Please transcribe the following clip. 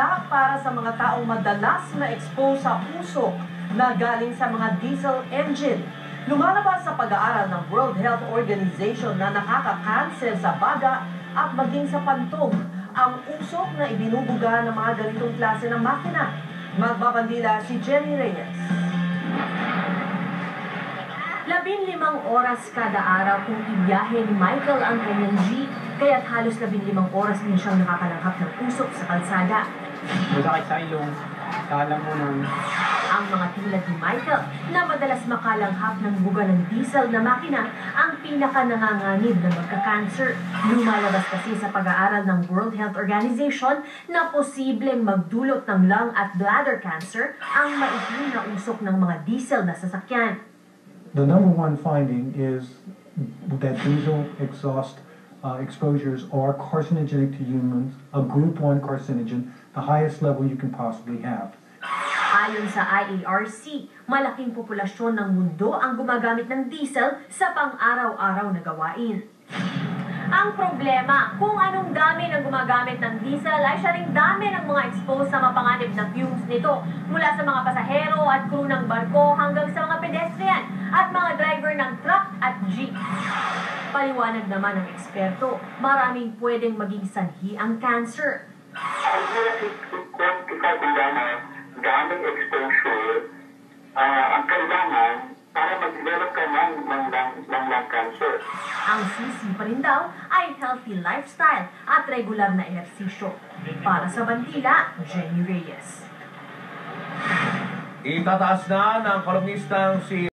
Paalala para sa mga taong madalas na-expose sa usok na galing sa mga diesel engine. Lumalabas sa pag-aaral ng World Health Organization na nakaka-cancel sa baga at maging sa pantog ang usok na ibinubuga ng mga ganitong klase ng makina. Magbabandila si Jenny Reyes. 15 oras kada araw kung ibiyahe ni Michael ang kanyang jeep, kaya't halos 15 oras din siyang nakakalanghap ng usok sa kalsada. Masakit sa ilong, kala mo nang... Ang mga tulad ni Michael na madalas makalanghap ng buga ng diesel na makina ang pinaka-nanganganib na magka-cancer. Lumalabas kasi sa pag-aaral ng World Health Organization na posibleng magdulot ng lung at bladder cancer ang maitim na usok ng mga diesel na sasakyan. The number one finding is that diesel exhaust exposures are carcinogenic to humans, a group 1 carcinogen, the highest level you can possibly have. Ayon sa IARC, malaking populasyon ng mundo ang gumagamit ng diesel sa pang-araw-araw na gawain. Ang problema, kung anong dami ng gumagamit ng diesel ay siya ring dami ng mga exposed sa mapanganib na fumes nito mula sa mga pasahero at crew ng barko hanggang sa mga pedestrian at mga driver ng truck at jeep. Paliwanag naman ng eksperto, maraming pwedeng maging sanhi ang cancer. Gaming exposure ang kailangan para mag-develop ka ng lung cancer. Ang susi pa rin daw ay healthy lifestyle at regular na ehersisyo. Para sa Bandila, Jenny Reyes. Itataas na ng kolumnistang si